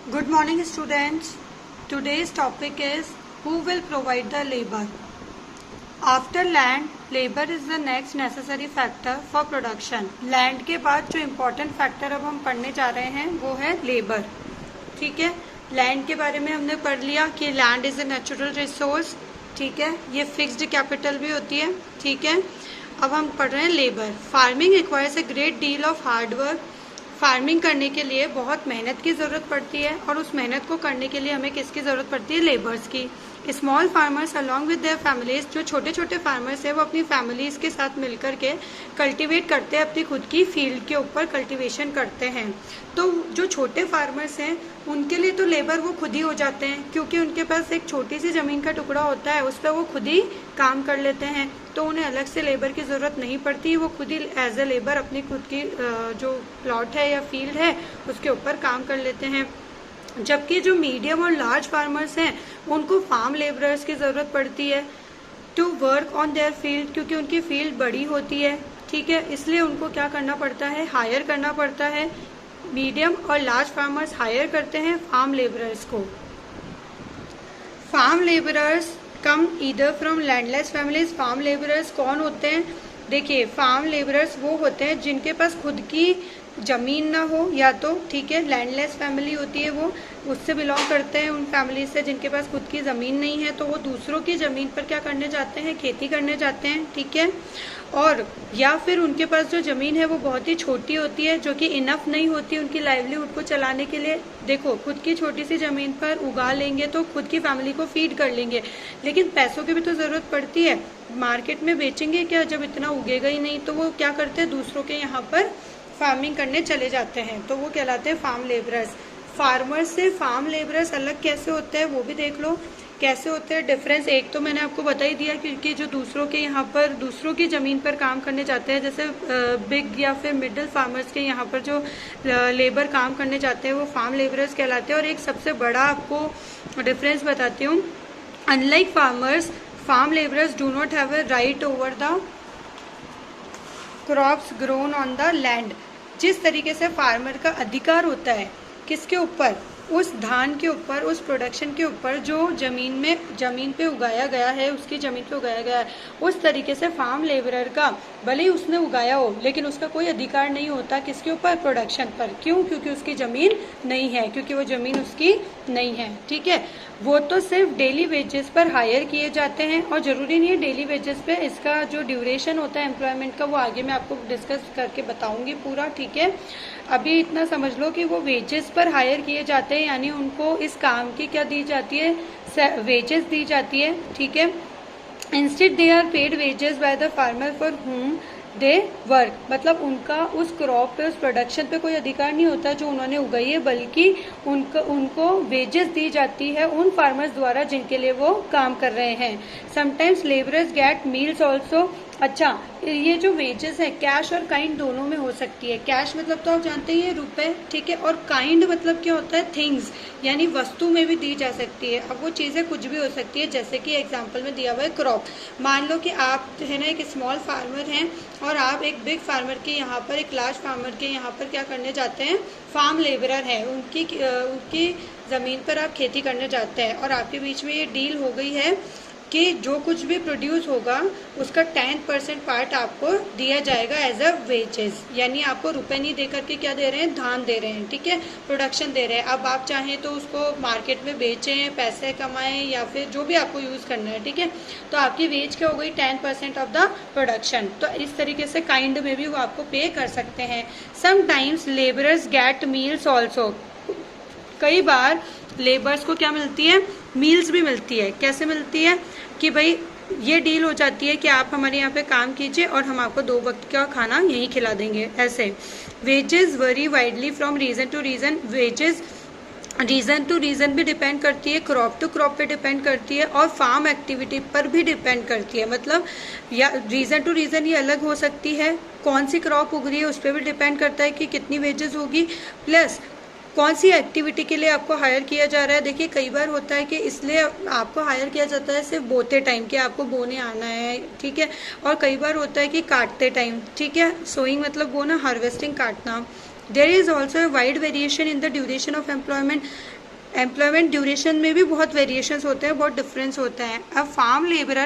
Good morning, students. Today's topic is who will provide the labor. After land, labor is the next necessary factor for production. Land के बाद जो important factor अब हम पढ़ने जा रहे हैं वो है labor. ठीक है, लैंड के बारे में हमने पढ़ लिया कि land is a natural resource. ठीक है, ये फिक्स्ड कैपिटल भी होती है. ठीक है, अब हम पढ़ रहे हैं labour. Farming requires a great deal of hard work. Farming करने के लिए बहुत मेहनत की ज़रूरत पड़ती है और उस मेहनत को करने के लिए हमें किसकी ज़रूरत पड़ती है? लेबर्स की. Small farmers along with their families, जो छोटे छोटे फार्मर्स हैं वो अपनी फैमिलीज़ के साथ मिलकर के कल्टीवेट करते हैं, अपनी खुद की फील्ड के ऊपर कल्टीवेशन करते हैं. तो जो छोटे फार्मर्स हैं उनके लिए तो लेबर वो खुद ही हो जाते हैं, क्योंकि उनके पास एक छोटी सी ज़मीन का टुकड़ा होता है, उस पर वो खुद ही काम कर लेते हैं. तो उन्हें अलग से लेबर की ज़रूरत नहीं पड़ती, वो खुद ही एज ए लेबर अपनी खुद की जो प्लॉट है या फील्ड है उसके ऊपर काम कर लेते हैं. जबकि जो मीडियम और लार्ज फार्मर्स हैं उनको फार्म लेबरर्स की ज़रूरत पड़ती है to work on their field, क्योंकि उनकी फील्ड बड़ी होती है. ठीक है, इसलिए उनको क्या करना पड़ता है? हायर करना पड़ता है. मीडियम और लार्ज फार्मर्स हायर करते हैं फार्म लेबरर्स को. Farm labourers come either from landless families. Farm labourers कौन होते हैं? देखिए, फार्म लेबरर्स वो होते हैं जिनके पास खुद की ज़मीन ना हो, या तो ठीक है लैंडलेस फैमिली होती है वो, उससे बिलोंग करते हैं, उन फैमिली से जिनके पास खुद की ज़मीन नहीं है, तो वो दूसरों की ज़मीन पर क्या करने जाते हैं? खेती करने जाते हैं. ठीक है, और या फिर उनके पास जो ज़मीन है वो बहुत ही छोटी होती है, जो कि इनफ नहीं होती उनकी लाइवलीहुड को चलाने के लिए. देखो, खुद की छोटी सी ज़मीन पर उगा लेंगे तो खुद की फैमिली को फीड कर लेंगे, लेकिन पैसों की भी तो ज़रूरत पड़ती है. मार्केट में बेचेंगे क्या जब इतना उगेगा ही नहीं? तो वो क्या करते हैं? दूसरों के यहाँ पर फार्मिंग करने चले जाते हैं, तो वो कहलाते हैं फार्म लेबरर्स. फार्मर्स से फार्म लेबरर्स अलग कैसे होते हैं वो भी देख लो कैसे होते हैं. डिफरेंस एक तो मैंने आपको बता ही दिया, क्योंकि जो दूसरों के यहाँ पर दूसरों की ज़मीन पर काम करने जाते हैं, जैसे बिग या फिर मिडिल फार्मर्स के यहाँ पर जो लेबर काम करने जाते हैं वो फार्म लेबरर्स कहलाते हैं. और एक सबसे बड़ा आपको डिफरेंस बताती हूँ. Unlike farmers, farm labourers do not have a right over the crops grown on the land. जिस तरीके से फार्मर का अधिकार होता है किसके ऊपर? उस धान के ऊपर, उस प्रोडक्शन के ऊपर जो जमीन पे उगाया गया है, उसकी जमीन पे उगाया गया है, उस तरीके से फार्म लेबरर का भले ही उसने उगाया हो लेकिन उसका कोई अधिकार नहीं होता किसके ऊपर? प्रोडक्शन पर. क्यों? क्योंकि उसकी ज़मीन नहीं है, क्योंकि वो ज़मीन उसकी नहीं है. ठीक है, वो तो सिर्फ डेली वेजेस पर हायर किए जाते हैं, और ज़रूरी नहीं है डेली वेजेस पे. इसका जो ड्यूरेशन होता है एम्प्लॉयमेंट का वो आगे मैं आपको डिस्कस करके बताऊंगी पूरा. ठीक है, अभी इतना समझ लो कि वो वेजेस पर हायर किए जाते हैं, यानी उनको इस काम की क्या दी जाती है? वेजेस दी जाती है. ठीक है, instead they are paid wages by the farmer for whom they work. मतलब उनका उस क्रॉप पे, उस प्रोडक्शन पे कोई अधिकार नहीं होता जो उन्होंने उगाई है, बल्कि उनको वेजेस दी जाती है उन फार्मर्स द्वारा जिनके लिए वो काम कर रहे हैं. Sometimes labourers get meals also. अच्छा, ये जो वेजेस है कैश और काइंड दोनों में हो सकती है. कैश मतलब तो आप जानते ही हैं रुपए. ठीक है, और काइंड मतलब क्या होता है? थिंग्स, यानी वस्तु में भी दी जा सकती है. अब वो चीज़ें कुछ भी हो सकती है, जैसे कि एग्जांपल में दिया हुआ है क्रॉप. मान लो कि आप है ना एक स्मॉल फार्मर हैं और आप एक बिग फार्मर के यहाँ पर, एक लार्ज फार्मर के यहाँ पर क्या करने जाते हैं? फार्म लेबरर है, उनकी ज़मीन पर आप खेती करने जाते हैं, और आपके बीच में ये डील हो गई है कि जो कुछ भी प्रोड्यूस होगा उसका 10% पार्ट आपको दिया जाएगा एज अ वेजेस. यानी आपको रुपए नहीं दे करके क्या दे रहे हैं? धान दे रहे हैं. ठीक है, प्रोडक्शन दे रहे हैं. अब आप चाहें तो उसको मार्केट में बेचें, पैसे कमाएं, या फिर जो भी आपको यूज़ करना है. ठीक है, तो आपकी वेज क्या हो गई? 10% ऑफ द प्रोडक्शन. तो इस तरीके से काइंड में भी वो आपको पे कर सकते हैं. Sometimes labourers get meals also. कई बार लेबर्स को क्या मिलती है? मील्स भी मिलती है. कैसे मिलती है? कि भाई ये डील हो जाती है कि आप हमारे यहाँ पे काम कीजिए और हम आपको 2 वक्त का खाना यहीं खिला देंगे. ऐसे wages vary widely from region to region. Wages region to region भी डिपेंड करती है, क्रॉप टू क्रॉप पे डिपेंड करती है, और फार्म एक्टिविटी पर भी डिपेंड करती है. मतलब या रीजन टू रीजन ये अलग हो सकती है, कौन सी क्रॉप उग रही है उस पर भी डिपेंड करता है कि कितनी वेजेस होगी, प्लस कौन सी एक्टिविटी के लिए आपको हायर किया जा रहा है. देखिए, कई बार होता है कि इसलिए आपको हायर किया जाता है सिर्फ बोते टाइम के, आपको बोने आना है. ठीक है, और कई बार होता है कि काटते टाइम. ठीक है, सोइंग मतलब बोना, हार्वेस्टिंग काटना. There is also wide variation in the duration of employment duration में भी बहुत वेरिएशंस होते हैं, बहुत डिफरेंस होता है। अब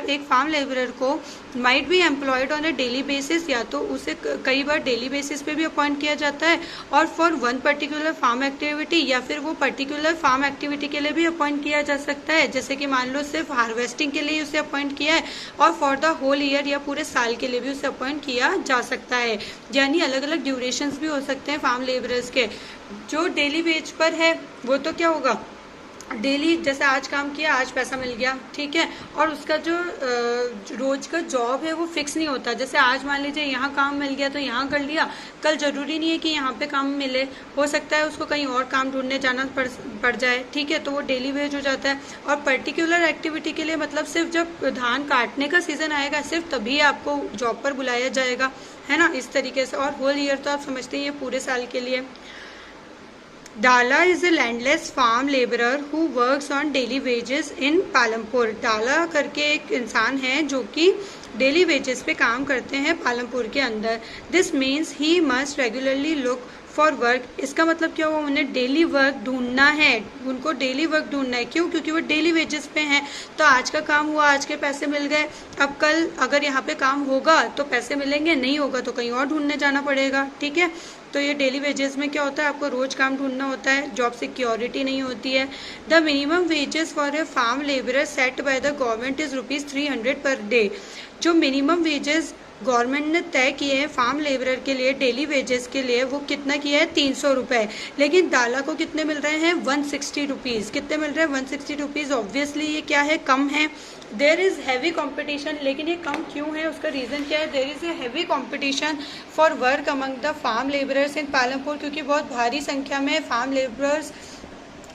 एक फार्म लेबरर को might be employed on a daily basis, या तो उसे कई बार डेली बेसिस पे भी अपॉइंट किया जाता है, और for one particular farm activity, या फिर वो पर्टिकुलर फार्म एक्टिविटी के लिए भी अपॉइंट किया जा सकता है। जैसे कि मान लो सिर्फ हार्वेस्टिंग के लिए उसे अपॉइंट किया है, और फॉर द होल ईयर या पूरे साल के लिए भी उसे अपॉइंट किया जा सकता है। यानी अलग अलग ड्यूरेशंस भी हो सकते हैं फार्म लेबरर्स के। जो डेली वेज पर है वो तो क्या होगा, डेली जैसे आज काम किया आज पैसा मिल गया, ठीक है। और उसका जो रोज का जॉब है वो फिक्स नहीं होता। जैसे आज मान लीजिए यहाँ काम मिल गया तो यहाँ कर लिया, कल जरूरी नहीं है कि यहाँ पे काम मिले, हो सकता है उसको कहीं और काम ढूंढने जाना पड़ जाए, ठीक है, तो वो डेली वेज हो जाता है। और पर्टिकुलर एक्टिविटी के लिए मतलब सिर्फ जब धान काटने का सीजन आएगा सिर्फ तभी आपको जॉब पर बुलाया जाएगा, है ना, इस तरीके से। और होल ईयर तो आप समझते ही हैं पूरे साल के लिए। Dala is a landless farm labourer who works on daily wages in Palampur. Dala करके एक इंसान है जो कि डेली वेजेस पे काम करते हैं पालमपुर के अंदर। This means he must regularly look for work. इसका मतलब क्या हुआ, उन्हें डेली वर्क ढूंढना है, उनको डेली वर्क ढूंढना है। क्यों? क्योंकि वो डेली वेजेस पे हैं। तो आज का काम हुआ, आज के पैसे मिल गए, अब कल अगर यहाँ पे काम होगा तो पैसे मिलेंगे, नहीं होगा तो कहीं और ढूंढने जाना पड़ेगा, ठीक है। तो ये डेली वेजेस में क्या होता है, आपको रोज काम ढूंढना होता है, जॉब सिक्योरिटी नहीं होती है। The minimum wages for a farm labourer set by the government is ₹300 per day. जो मिनिमम वेजेस गवर्नमेंट ने तय किए हैं फार्म लेबरर के लिए डेली वेजेस के लिए, वो कितना किया है, 300 रुपए। लेकिन डाला को कितने मिल रहे हैं, 160 रुपीज। कितने मिल रहे हैं, 160 रुपीज। ऑब्वियसली ये क्या है, कम है। There is heavy competition. लेकिन ये कम क्यों है, उसका रीजन क्या है, there is a heavy competition for work among the farm labourers in Palampur. क्योंकि बहुत भारी संख्या में फार्म लेबरर्स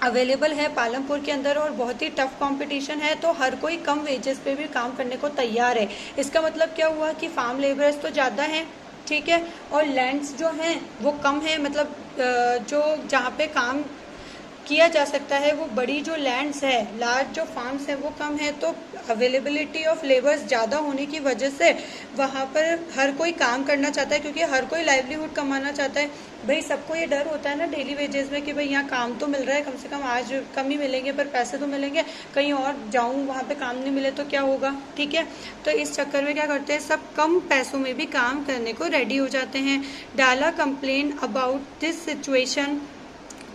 अवेलेबल है पालमपुर के अंदर और बहुत ही टफ कंपटीशन है, तो हर कोई कम वेजेस पे भी काम करने को तैयार है। इसका मतलब क्या हुआ कि फार्म लेबरर्स तो ज़्यादा हैं, ठीक है, और लैंड्स जो हैं वो कम है। मतलब जो जहाँ पे काम किया जा सकता है वो बड़ी जो लैंड्स है, लार्ज जो फार्म्स हैं वो कम है। तो अवेलेबिलिटी ऑफ लेबर्स ज़्यादा होने की वजह से वहाँ पर हर कोई काम करना चाहता है, क्योंकि हर कोई लाइवलीहुड कमाना चाहता है। भाई सबको ये डर होता है ना डेली वेजेस में कि भाई यहाँ काम तो मिल रहा है, कम से कम आज कम ही मिलेंगे पर पैसे तो मिलेंगे, कहीं और जाऊँ वहाँ पे काम नहीं मिले तो क्या होगा, ठीक है। तो इस चक्कर में क्या करते हैं, सब कम पैसों में भी काम करने को रेडी हो जाते हैं। Dala complain about this situation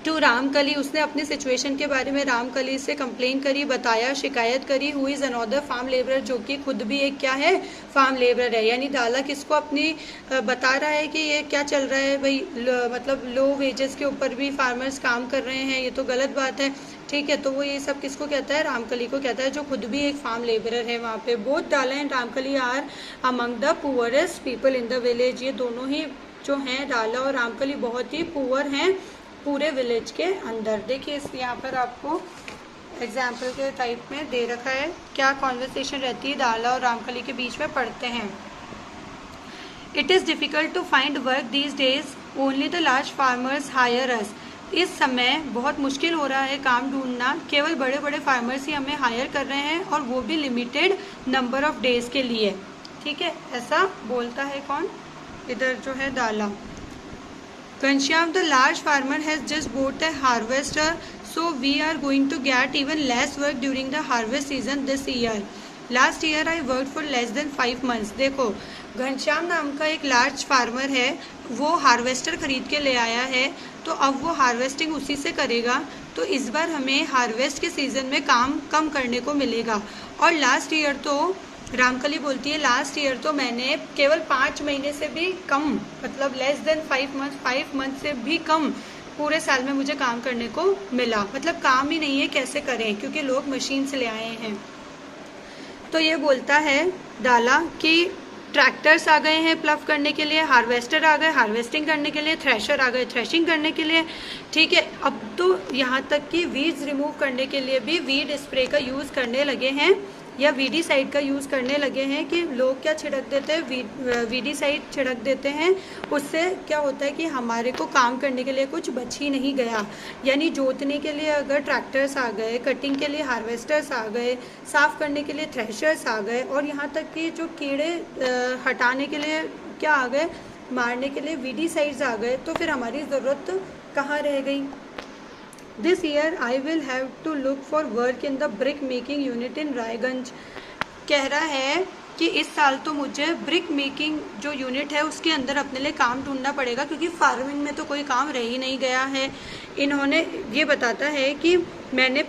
to Ramkali. उसने अपनी सिचुएशन के बारे में रामकली से कंप्लेन करी, बताया, शिकायत करी। Who is another farm labourer, जो कि खुद भी एक क्या है, फार्म लेबरर है। यानी डाला किसको अपनी बता रहा है कि ये क्या चल रहा है भाई, मतलब लो वेजेस के ऊपर भी फार्मर्स काम कर रहे हैं, ये तो गलत बात है, ठीक है। तो वो ये सब किसको कहता है, रामकली को कहता है, जो खुद भी एक फार्म लेबरर है वहाँ पे। Both Dala and Ramkali are among the poorest people in the village. ये दोनों ही जो हैं, डाला और रामकली, बहुत ही पुअर हैं पूरे विलेज के अंदर। देखिए इस यहाँ पर आपको एग्जाम्पल के टाइप में दे रखा है, क्या कॉन्वर्सेशन रहती है डाला और रामकली के बीच में, पढ़ते हैं। It is difficult to find work these days, only the large farmers hire us. इस समय बहुत मुश्किल हो रहा है काम ढूंढना, केवल बड़े बड़े फार्मर्स ही हमें हायर कर रहे हैं, और वो भी लिमिटेड नंबर ऑफ डेज के लिए, ठीक है। ऐसा बोलता है कौन, इधर जो है डाला। Ghanshyam, the large farmer, has just bought a harvester, so we are going to get even less work during the harvest season this year. Last year I worked for less than 5 months. देखो, घनश्याम नाम का एक large farmer है, वो harvester खरीद के ले आया है, तो अब वो हार्वेस्टिंग उसी से करेगा। तो इस बार हमें हार्वेस्ट के सीज़न में काम कम करने को मिलेगा। और लास्ट ईयर तो रामकली बोलती है, लास्ट ईयर तो मैंने केवल 5 महीने से भी कम, मतलब लेस देन 5 मंथ से भी कम पूरे साल में मुझे काम करने को मिला। मतलब काम ही नहीं है, कैसे करें, क्योंकि लोग मशीन से ले आए हैं। तो ये बोलता है डाला कि ट्रैक्टर्स आ गए हैं प्लव करने के लिए, हार्वेस्टर आ गए हार्वेस्टिंग करने के लिए, थ्रेशर आ गए थ्रेशिंग करने के लिए, ठीक है। अब तो यहाँ तक कि वीड्स रिमूव करने के लिए भी वीड स्प्रे का यूज़ करने लगे हैं, या वीडीसाइड का यूज़ करने लगे हैं। कि लोग क्या छिड़क देते हैं, वीडीसाइड छिड़क देते हैं। उससे क्या होता है कि हमारे को काम करने के लिए कुछ बच ही नहीं गया। यानी जोतने के लिए अगर ट्रैक्टर्स आ गए, कटिंग के लिए हार्वेस्टर्स आ गए, साफ़ करने के लिए थ्रेशर्स आ गए, और यहाँ तक कि जो कीड़े हटाने के लिए क्या आ गए, मारने के लिए वीडीसाइड्स आ गए तो फिर हमारी ज़रूरत कहाँ रह गई। This year I will have to look for work in the brick making unit in Raiganj. कह रहा है कि इस साल तो मुझे ब्रिक मेकिंग जो यूनिट है उसके अंदर अपने लिए काम ढूंढना पड़ेगा, क्योंकि फार्मिंग में तो कोई काम रह ही नहीं गया है। इन्होंने ये बताता है कि मैंने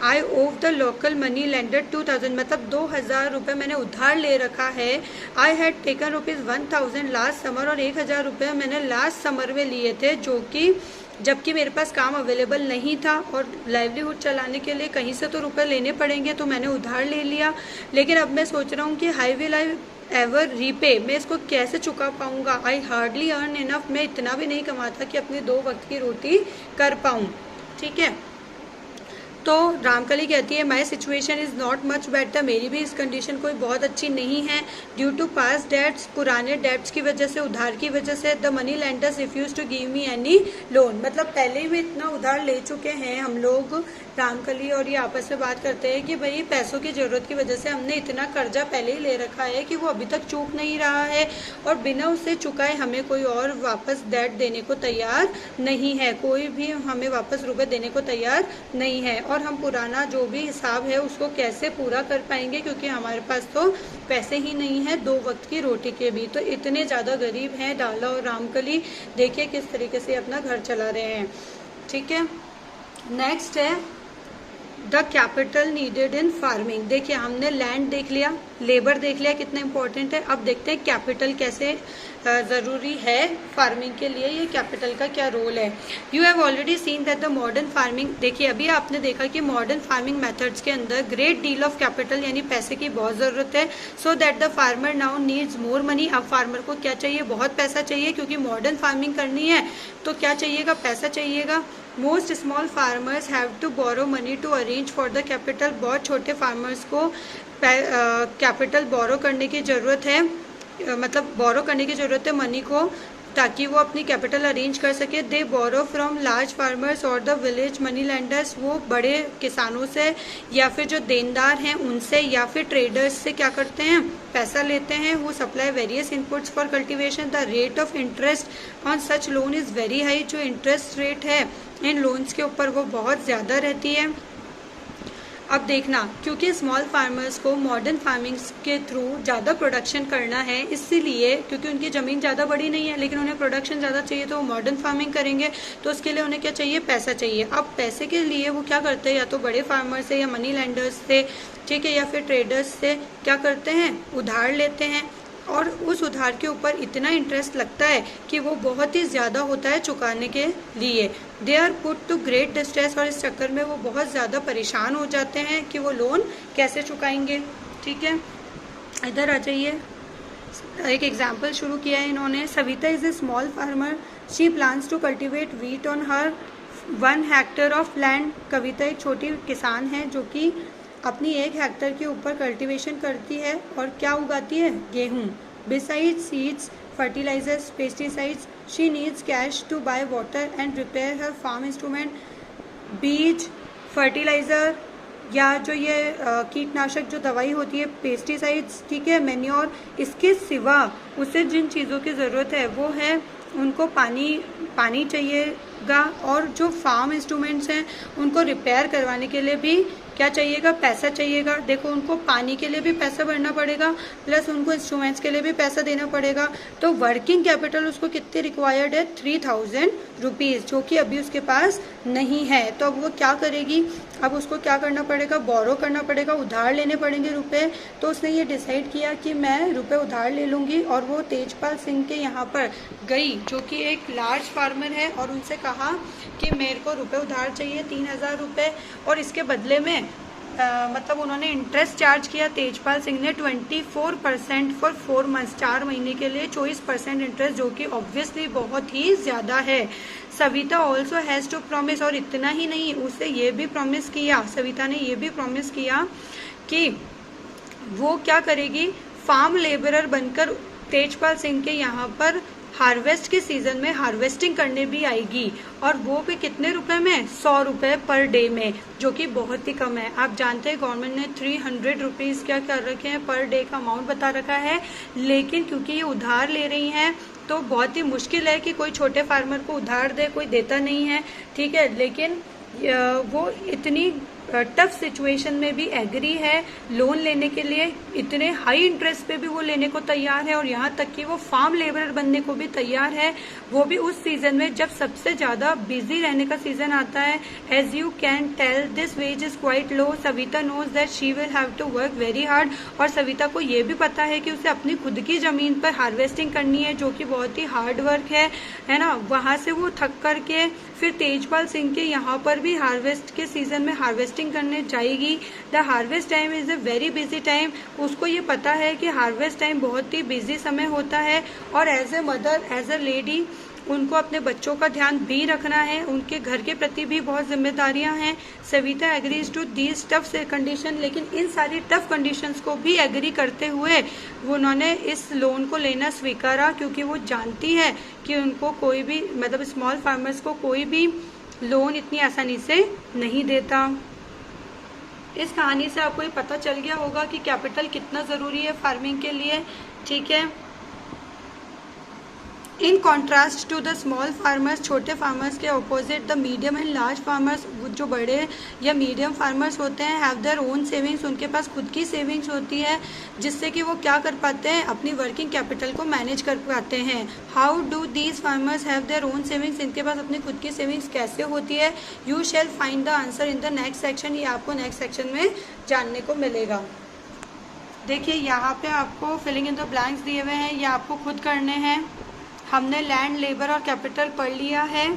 आई ओव द लोकल मनी लेंडर 2000, मतलब 2000 रुपये मैंने उधार ले रखा है। I had taken ₹1000 last summer, और 1000 रुपये मैंने लास्ट समर में लिए थे, जो कि जबकि मेरे पास काम अवेलेबल नहीं था और लाइवलीहुड चलाने के लिए कहीं से तो रुपए लेने पड़ेंगे, तो मैंने उधार ले लिया। लेकिन अब मैं सोच रहा हूँ कि high will I ever repay, मैं इसको कैसे चुका पाऊँगा। आई हार्डली अर्न इनफ, मैं इतना भी नहीं कमाता कि अपनी 2 वक्त की रोटी कर पाऊँ। ठीक है, तो रामकली कहती है my situation is not much better, मेरी भी इस कंडीशन कोई बहुत अच्छी नहीं है। ड्यू टू पास्ट डेट्स, पुराने डेट्स की वजह से, उधार की वजह से, the money lenders refuse to give me any loan, मतलब पहले ही इतना उधार ले चुके हैं हम लोग। रामकली और ये आपस में बात करते हैं कि भाई पैसों की ज़रूरत की वजह से हमने इतना कर्जा पहले ही ले रखा है कि वो अभी तक चूक नहीं रहा है, और बिना उससे चुकाए हमें कोई और वापस डेट देने को तैयार नहीं है, कोई भी हमें वापस रुपए देने को तैयार नहीं है। और हम पुराना जो भी हिसाब है उसको कैसे पूरा कर पाएंगे, क्योंकि हमारे पास तो पैसे ही नहीं है 2 वक्त की रोटी के भी। तो इतने ज़्यादा गरीब हैं डाला और रामकली, देखिए किस तरीके से अपना घर चला रहे हैं। ठीक है, नेक्स्ट है the capital needed in farming. देखिए हमने लैंड देख लिया, लेबर देख लिया कितना इंपॉर्टेंट है, अब देखते हैं कैपिटल कैसे ज़रूरी है फार्मिंग के लिए, ये कैपिटल का क्या रोल है। You have already seen that the modern farming, देखिए अभी आपने देखा कि मॉडर्न फार्मिंग मेथड्स के अंदर ग्रेट डील ऑफ कैपिटल यानी पैसे की बहुत ज़रूरत है। So that the farmer now needs more money, अब फार्मर को क्या चाहिए, बहुत पैसा चाहिए, क्योंकि मॉडर्न फार्मिंग करनी है तो क्या चाहिएगा, पैसा चाहिएगा। Most small farmers have to borrow money to arrange for the capital, बहुत छोटे फार्मर्स को कैपिटल बोरो करने की ज़रूरत है, मतलब बोरो करने की ज़रूरत है मनी को, ताकि वो अपनी कैपिटल अरेंज कर सके। दे बोरो फ्रॉम लार्ज फार्मर्स और द विलेज मनी लैंडर्स, वो बड़े किसानों से या फिर जो देनदार हैं उनसे या फिर ट्रेडर्स से क्या करते हैं, पैसा लेते हैं। वो supply various inputs for cultivation, the rate of interest on such loan is very high, जो इंटरेस्ट रेट है इन लोन्स के ऊपर वो बहुत ज़्यादा रहती है। अब देखना, क्योंकि स्मॉल फार्मर्स को मॉडर्न फार्मिंग के थ्रू ज़्यादा प्रोडक्शन करना है, इसीलिए क्योंकि उनकी ज़मीन ज़्यादा बड़ी नहीं है लेकिन उन्हें प्रोडक्शन ज़्यादा चाहिए, तो वो मॉडर्न फार्मिंग करेंगे, तो उसके लिए उन्हें क्या चाहिए, पैसा चाहिए। अब पैसे के लिए वो क्या करते हैं, या तो बड़े फार्मर से या मनी लैंडर्स से, ठीक है, या फिर ट्रेडर्स से क्या करते हैं, उधार लेते हैं, और उस उधार के ऊपर इतना इंटरेस्ट लगता है कि वो बहुत ही ज़्यादा होता है चुकाने के लिए। They are put to great distress, और इस चक्कर में वो बहुत ज़्यादा परेशान हो जाते हैं कि वो लोन कैसे चुकाएंगे। ठीक है, इधर आ जाइए, एक एग्जाम्पल शुरू किया है इन्होंने। Savita is a small farmer, she plans to cultivate wheat on her 1 hectare of land. Kavita एक छोटी किसान है जो कि अपनी 1 हेक्टेयर के ऊपर कल्टीवेशन करती है और क्या उगाती है, गेहूँ। Besides seeds, fertilisers, pesticides, she needs cash to buy water and repair her farm instrument. बीज, फर्टिलाइज़र या जो ये कीटनाशक जो दवाई होती है, पेस्टिसाइड्स, ठीक है, मैन्योर, इसके सिवा उसे जिन चीज़ों की ज़रूरत है वो है उनको पानी चाहिएगा, और जो फार्म इंस्ट्रूमेंट्स हैं उनको रिपेयर करवाने के लिए भी क्या चाहिएगा, पैसा चाहिएगा। देखो उनको पानी के लिए भी पैसा भरना पड़ेगा, प्लस उनको इंस्ट्रूमेंट्स के लिए भी पैसा देना पड़ेगा, तो वर्किंग कैपिटल उसको कितने रिक्वायर्ड है, 3000 रुपीज़, जो कि अभी उसके पास नहीं है। तो अब वो क्या करेगी, अब उसको क्या करना पड़ेगा, बोरो करना पड़ेगा, उधार लेने पड़ेंगे रुपए। तो उसने ये डिसाइड किया कि मैं रुपए उधार ले लूँगी, और वो तेजपाल सिंह के यहाँ पर गई जो कि एक लार्ज फार्मर है, और उनसे कहा कि मेरे को रुपए उधार चाहिए 3000 रुपये, और इसके बदले में मतलब उन्होंने इंटरेस्ट चार्ज किया तेजपाल सिंह ने 24% फॉर 4 मंथ्स, 4 महीने के लिए 24% इंटरेस्ट, जो कि ऑब्वियसली बहुत ही ज़्यादा है। Savita also has to promise, और इतना ही नहीं, उसे ये भी प्रॉमिस किया, सविता ने ये भी प्रॉमिस किया कि वो क्या करेगी, फार्म लेबरर बनकर तेजपाल सिंह के यहाँ पर हार्वेस्ट के सीजन में हार्वेस्टिंग करने भी आएगी, और वो भी कितने रुपए में, 100 रुपये पर डे में, जो कि बहुत ही कम है। आप जानते हैं गवर्नमेंट ने 300 रुपीज़ क्या कर रखे हैं, पर डे का अमाउंट बता रखा है, लेकिन क्योंकि ये उधार ले रही हैं तो बहुत ही मुश्किल है कि कोई छोटे फार्मर को उधार दे, कोई देता नहीं है, ठीक है। लेकिन वो इतनी टफ सिचुएशन में भी एग्री है लोन लेने के लिए, इतने हाई इंटरेस्ट पे भी वो लेने को तैयार है, और यहाँ तक कि वो फार्म लेबरर बनने को भी तैयार है, वो भी उस सीजन में जब सबसे ज्यादा बिजी रहने का सीजन आता है। As you can tell this wage is quite low, Savita knows that she will have to work very hard. और सविता को ये भी पता है कि उसे अपनी खुद की जमीन पर हार्वेस्टिंग करनी है, जो कि बहुत ही हार्ड वर्क है ना। वहां से वो थक करके फिर तेजपाल सिंह के यहाँ पर भी हार्वेस्ट के सीजन में हार्वेस्टिंग करने जाएगी। The harvest time is a very busy time. उसको ये पता है कि हार्वेस्ट टाइम बहुत ही बिजी समय होता है, और as a mother, as a lady, उनको अपने बच्चों का ध्यान भी रखना है, उनके घर के प्रति भी बहुत जिम्मेदारियां हैं। Savita agrees to these tough condition, लेकिन इन सारी टफ कंडीशंस को भी एग्री करते हुए वो उन्होंने इस लोन को लेना स्वीकारा, क्योंकि वो जानती है कि उनको कोई भी, मतलब स्मॉल फार्मर्स को कोई भी लोन इतनी आसानी से नहीं देता। इस कहानी से आपको ये पता चल गया होगा कि कैपिटल कितना ज़रूरी है फार्मिंग के लिए, ठीक है। In contrast to the small farmers, छोटे फार्मर्स के opposite the medium and large farmers, जो बड़े या मीडियम फार्मर्स होते हैं, हैव देयर ओन सेविंग्स, उनके पास खुद की सेविंग्स होती है, जिससे कि वो क्या कर पाते हैं, अपनी वर्किंग कैपिटल को मैनेज कर पाते हैं। How do these farmers have their own savings, इनके पास अपनी खुद की सेविंग्स कैसे होती है। You shall find the answer in the next section, ये आपको नेक्स्ट सेक्शन में जानने को मिलेगा। देखिए यहाँ पे आपको फिलिंग इन द ब्लैंक्स दिए हुए हैं, ये आपको खुद करने हैं। हमने लैंड, लेबर और कैपिटल पढ़ लिया है,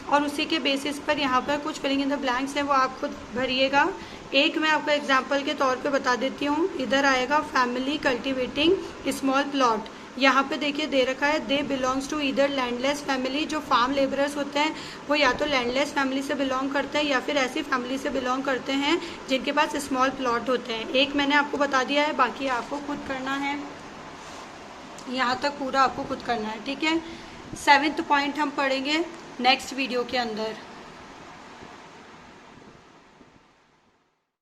और उसी के बेसिस पर यहाँ पर कुछ फिलिंग इन द ब्लैंक्स है, वो आप खुद भरिएगा। एक मैं आपको एग्जांपल के तौर पे बता देती हूँ। इधर आएगा फैमिली कल्टीवेटिंग स्मॉल प्लॉट, यहाँ पे देखिए दे रखा है they belongs to either landless family. जो फार्म लेबरर्स होते हैं वो या तो लैंडलेस फैमिली से बिलोंग करते हैं, या फिर ऐसी फैमिली से बिलोंग करते हैं जिनके पास स्मॉल प्लॉट होते हैं। एक मैंने आपको बता दिया है, बाकी आपको खुद करना है, यहाँ तक पूरा आपको खुद करना है, ठीक है। 7th पॉइंट हम पढ़ेंगे नेक्स्ट वीडियो के अंदर।